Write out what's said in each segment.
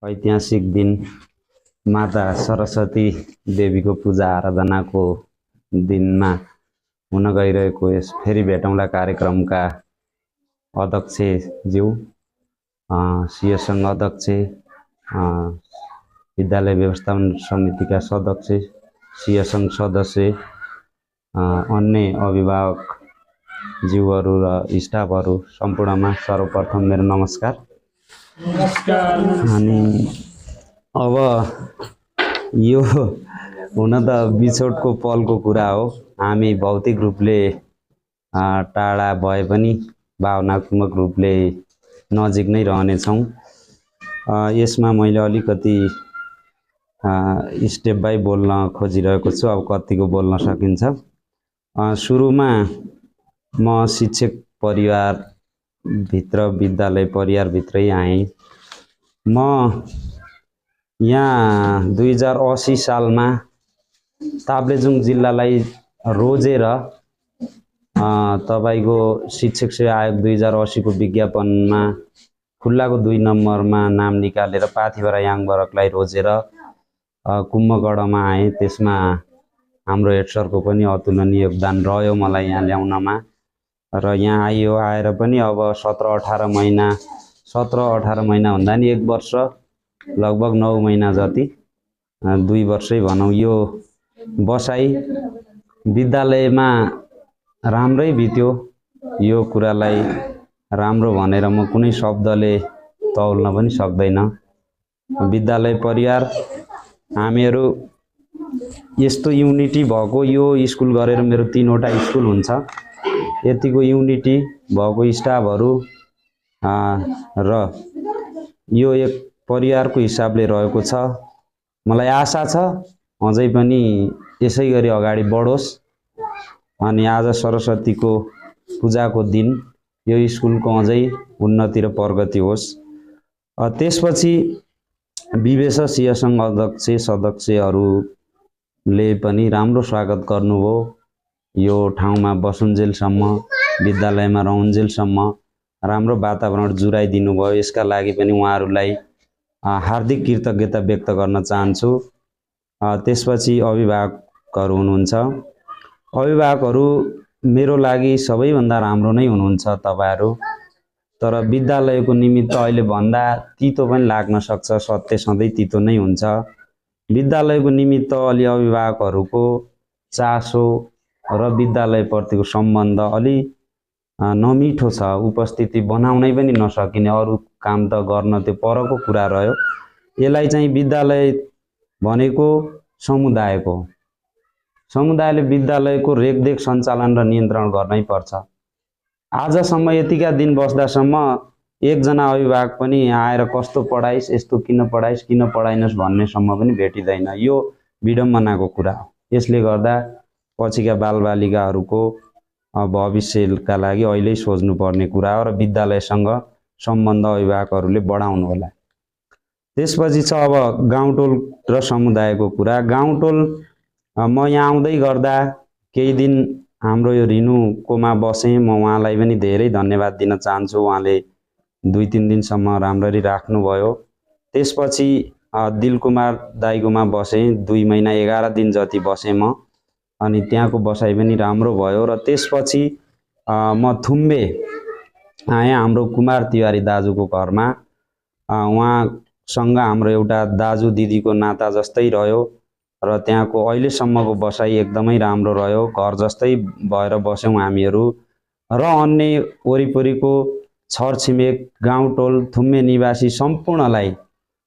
ऐतिहासिक दिन माता सरस्वती देवीको पूजा आराधनाको दिनमा हुन गइरहेको यस फेरि भेटौँला कार्यक्रमका अध्यक्षज्यू, सिंह सङ्घ अध्यक्ष, विद्यालय व्यवस्थापन समितिका सदस्य, सिंह सङ्घ सदस्य, अन्य अभिभावकज्यूहरू र स्टाफहरू सम्पूर्णमा सर्वप्रथम मेरो नमस्कार। अनि अब यो हुन त बिछोडको पलको कुरा हो। हामी भौतिक रूपले टाढा भए पनि भावनात्मक रूपले नजिक नै रहनेछौँ। यसमा मैले अलिकति स्टेप बाई बोल्न खोजिरहेको छु, अब कतिको बोल्न सकिन्छ। सुरुमा म शिक्षक परिवारभित्र, विद्यालय परिवारभित्रै आएँ। म यहाँ 2080 सालमा ताप्लेजुङ जिल्लालाई रोजेर तपाईको शिक्षक सेवा आयोग 2080 को विज्ञापनमा खुल्लाको 2 नम्बरमा नाम निकालेर पाथिभरा याङबरकलाई रोजेर कुम्भगढमा आएँ। त्यसमा हाम्रो हेड सरको पनि अतुलनीय योगदान रह्यो मलाई यहाँ ल्याउनमा। र यहाँ आएर पनि अब 17-18 महिना भन्दा नि 1 वर्ष, लगभग 9 महिना जति, 2 वर्षै भनौँ, यो बसाइ विद्यालयमा राम्रै बित्यो। यो कुरालाई राम्रो भनेर म कुनै शब्दले तौल्न पनि सक्दैन। विद्यालय परिवार हामीहरू यस्तो युनिटी भएको, यो स्कुल गरेर मेरो 3वटा स्कुल हुन्छ, यतिको युनिटी भएको स्टाफहरू र यो एक परिवारको हिसाबले रहेको छ। मलाई आशा छ अझै पनि यसै गरी अगाडि बढोस्। अनि आज सरस्वतीको पूजाको दिन यो स्कुलको अझै उन्नति र प्रगति होस्। त्यसपछि विवेश सिंह सङ्घ अध्यक्ष सदस्यहरूले पनि राम्रो स्वागत गर्नुभयो। यो ठाउँमा बसुन्जेलसम्म, विद्यालयमा रहन्जेलसम्म राम्रो वातावरण जुराइदिनु भयो। यसका लागि पनि उहाँहरूलाई हार्दिक कृतज्ञता व्यक्त गर्न चाहन्छु। त्यसपछि अभिभावकहरू हुनुहुन्छ। अभिभावकहरू मेरो लागि सबैभन्दा राम्रो नै हुनुहुन्छ तपाईहरू। तर विद्यालयको निमित्त अहिले भन्दा तितो पनि लाग्न सक्छ, सत्य सधैँ तितो नै हुन्छ। विद्यालयको निमित्त अलि अभिभावकहरूको चासो र विद्यालयप्रतिको सम्बन्ध अलि नमिठो छ। उपस्थिति बनाउनै पनि नसकिने, अरू काम त गर्न त्यो परको कुरा रह्यो। यसलाई चाहिँ विद्यालय भनेको समुदायले विद्यालयको रेखदेख, सञ्चालन र नियन्त्रण गर्नै पर्छ। आजसम्म यतिका दिन बस्दासम्म एकजना अभिभावक पनि आएर कस्तो पढाइस्, यस्तो किन पढाइस्, किन पढाइनस् भन्नेसम्म पनि भेटिँदैन। यो विडम्बनाको कुरा हो। यसले गर्दा पछिका बालबालिकाहरूको भविष्यका लागि अहिले सोच्नुपर्ने कुरा हो र विद्यालयसँग सम्बन्ध अभिभावकहरूले बढाउनु होला। त्यसपछि छ अब गाउँटोल र समुदायको कुरा। गाउँटोल म यहाँ आउँदै गर्दा केही दिन हाम्रो यो रिनुकोमा बसेँ। म उहाँलाई पनि धेरै धन्यवाद दिन चाहन्छु। उहाँले 2-3 दिनसम्म राम्ररी राख्नुभयो। त्यसपछि दिलकुमार दाइकोमा बसेँ, 2 महिना 11 दिन जति बसेँ म। अनि त्यहाँको बसाइ पनि राम्रो भयो। र त्यसपछि म थुम्बे आएँ, हाम्रो कुमार तिवारी दाजुको घरमा। उहाँसँग हाम्रो एउटा दाजु दिदीको नाता जस्तै रह्यो र त्यहाँको अहिलेसम्मको बसाइ एकदमै राम्रो रह्यो। घर जस्तै भएर बस्यौँ हामीहरू। र अन्य वरिपरिको छरछिमेक, गाउँटोल, थुम्बे निवासी सम्पूर्णलाई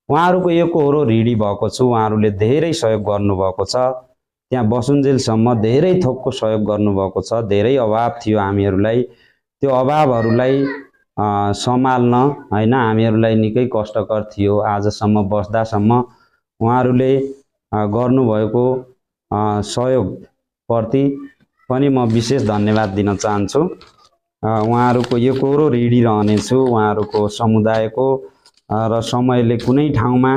उहाँहरूको एकहोरो ऋणी भएको छु। उहाँहरूले धेरै सहयोग गर्नुभएको छ। त्यहाँ बसुन्जेलसम्म धेरै थोकको सहयोग गर्नुभएको छ। धेरै अभाव थियो हामीहरूलाई। त्यो अभावहरूलाई सम्हाल्न हैन, हामीहरूलाई निकै कष्टकर थियो। आजसम्म बस्दासम्म उहाँहरूले गर्नुभएको सहयोगप्रति पनि म विशेष धन्यवाद दिन चाहन्छु। उहाँहरूको एकहोरो ऋणी रहनेछु। उहाँहरूको समुदायको र समयले कुनै ठाउँमा,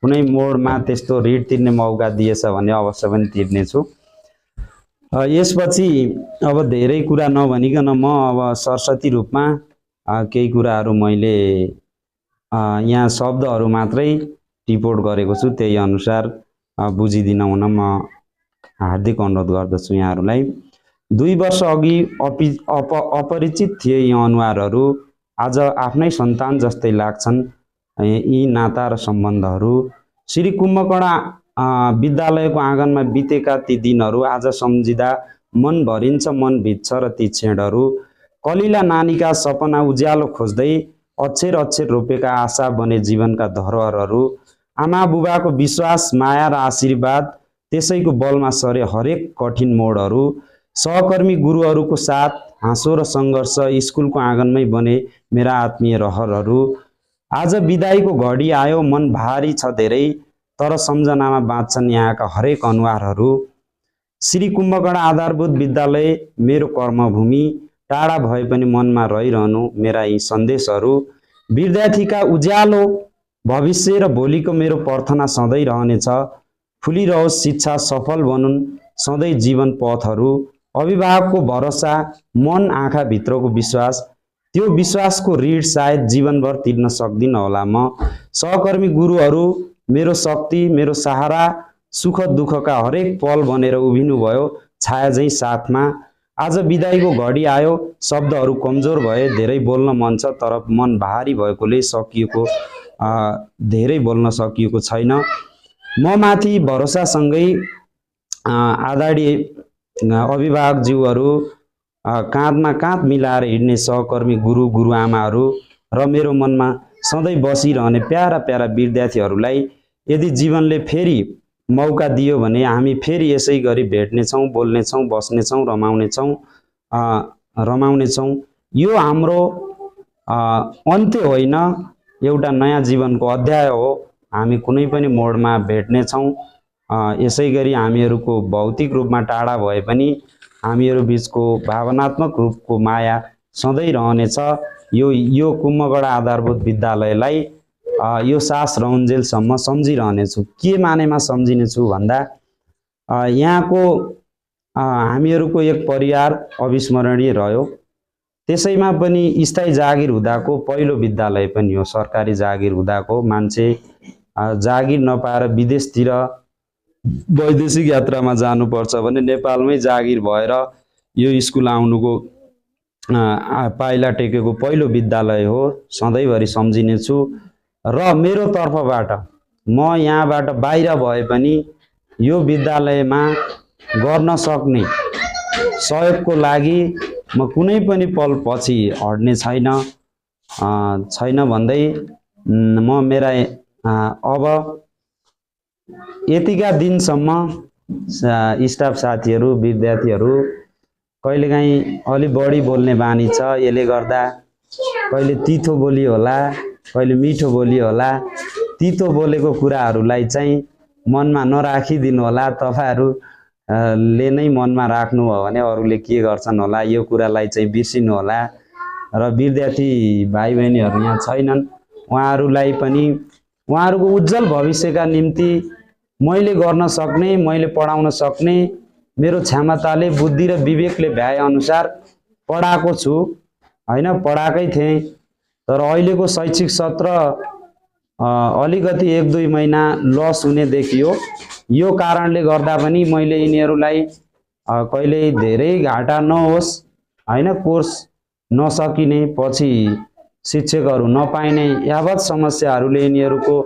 कुनै मोडमा त्यस्तो ऋण तिर्ने मौका दिएछ भने अवश्य पनि तिर्नेछु। यसपछि अब धेरै कुरा नभनिकन म अब सरस्वती रूपमा केही कुराहरू मैले यहाँ शब्दहरू मात्रै टिपोट गरेको छु, त्यही अनुसार बुझिदिन हुन म हार्दिक अनुरोध गर्दछु यहाँहरूलाई। 2 वर्ष अघि अपरिचित थिए यी अनुहारहरू आज आफ्नै सन्तान जस्तै लाग्छन्। यी नाता र सम्बन्धहरू श्री कुम्भकर्ण विद्यालयको आँगनमा बितेका ती दिनहरू आज सम्झिँदा मन भरिन्छ, मन भिज्छ र ती क्षणहरू कलिला नानीका सपना उज्यालो खोज्दै अक्षर अक्षर रोपेका आशा बने जीवनका धरोहरहरू, आमा बुबाको विश्वास, माया र आशीर्वाद, त्यसैको बलमा सरे हरेक कठिन मोडहरू, सहकर्मी गुरुहरूको साथ, हाँसो र सङ्घर्ष स्कुलको आँगनमै बने मेरा आत्मीय रहरहरू। आज बिदाईको घडी आयो, मन भारी छ धेरै, तर सम्झनामा बाँच्छन् यहाँका हरेक अनुहारहरू। श्री कुम्भकर्ण आधारभूत विद्यालय मेरो कर्मभूमि, टाढा भए पनि मनमा रहिरहनु मेरा यी सन्देशहरू। विद्यार्थीका उज्यालो भविष्य र भोलिको मेरो प्रार्थना सधैँ रहनेछ, फुलिरहोस् शिक्षा, सफल बनुन् सधैँ जीवन पथहरू। अभिभावकको भरोसा, मन आँखाभित्रको विश्वास, त्यो विश्वासको ऋण सायद जीवनभर तिर्न सक्दिनँ होला म। सहकर्मी गुरुहरू मेरो शक्ति, मेरो सहारा, सुख दुःखका हरेक पल बनेर उभिनुभयो छाया झैँ साथमा। आज बिदाईको घडी आयो, शब्दहरू कमजोर भए, धेरै बोल्न मन छ तर मन भारी भएकोले धेरै बोल्न सकिएको छैन। म माथि भरोसासँगै आदरणीय अभिभावकज्यूहरू, काँधमा काँध मिलाएर हिँड्ने सहकर्मी गुरुआमाहरू र मेरो मनमा सधैँ बसिरहने प्यारा प्यारा विद्यार्थीहरूलाई यदि जीवनले फेरि मौका दियो भने हामी फेरि यसै गरी भेट्नेछौँ, बोल्नेछौँ, बस्नेछौँ, रमाउनेछौँ। यो हाम्रो अन्त्य होइन, एउटा नयाँ जीवनको अध्याय हो। हामी कुनै पनि मोडमा भेट्नेछौँ। यसै गरी हामीहरूको भौतिक रूपमा टाढा भए पनि हामीहरू बिचको भावनात्मक रूपको माया सधैँ रहनेछ। यो कुम्भकर्ण आधारभूत विद्यालयलाई यो सास रहन्जेलसम्म सम्झिरहनेछु। के मानेमा सम्झिनेछु भन्दा यहाँको हामीहरूको एक परिवार अविस्मरणीय रह्यो। त्यसैमा पनि स्थायी जागिर हुँदाको पहिलो विद्यालय पनि हो, सरकारी जागिर हुँदाको। मान्छे जागिर नपाएर विदेशतिर वैदेशिक यात्रामा जानुपर्छ भने नेपालमै जागिर भएर यो स्कुल आउनुको पाइला टेकेको पहिलो विद्यालय हो। सधैँभरि सम्झिनेछु र मेरो तर्फबाट म यहाँबाट बाहिर भए पनि यो विद्यालयमा गर्न सक्ने सहयोगको लागि म कुनै पनि पल पछि हट्ने छैन भन्दै म मेरा अब यतिका दिनसम्म स्टाफ साथीहरू, विद्यार्थीहरू कहिलेकाहीँ अलि बढी बोल्ने बानी छ। यसले गर्दा कहिले तितो बोलियो होला, कहिले मिठो बोलियो होला। तितो बोलेको कुराहरूलाई चाहिँ मनमा नराखिदिनु होला। तपाईँहरूले नै मनमा राख्नु हो भने अरूले के गर्छन् होला, यो कुरालाई चाहिँ बिर्सिनु होला। र विद्यार्थी भाइ बहिनीहरू यहाँ छैनन्, उहाँहरूलाई पनि उहाँहरूको उज्जवल भविष्यका निम्ति मैले गर्न सक्ने, मैले पढाउन सक्ने मेरो क्षमताले, बुद्धि र विवेकले भ्याए अनुसार पढाएको छु। होइन, पढाएकै थिएँ, तर अहिलेको शैक्षिक सत्र अलिकति 1-2 महिना लस हुने देखियो। यो कारणले गर्दा पनि मैले यिनीहरूलाई कहिले धेरै घाटा नहोस्, होइन, कोर्स नसकिने, पछि शिक्षकहरू नपाइने यावत समस्याहरूले यिनीहरूको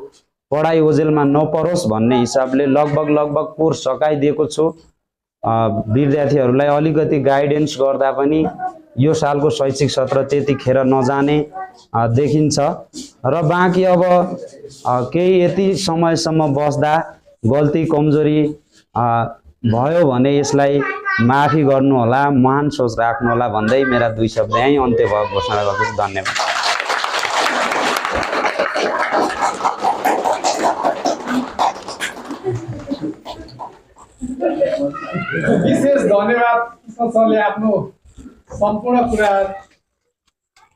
पढाइ ओझेलमा नपरोस् भन्ने हिसाबले लगभग कोर्स सकाइदिएको छु। विद्यार्थीहरूलाई अलिकति गाइडेन्स गर्दा पनि यो सालको शैक्षिक सत्र त्यतिखेर नजाने देखिन्छ। र बाँकी अब केही यति समयसम्म बस्दा गल्ती कमजोरी भयो भने यसलाई माफी गर्नु होला, महान सोच राख्नु होला भन्दै मेरा 2 शब्द यहीँ अन्त्य भएको घोषणा गर्दछु। धन्यवाद। विशेष धन्यवाद सरले आफ्नो सम्पूर्ण कुरा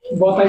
बताइ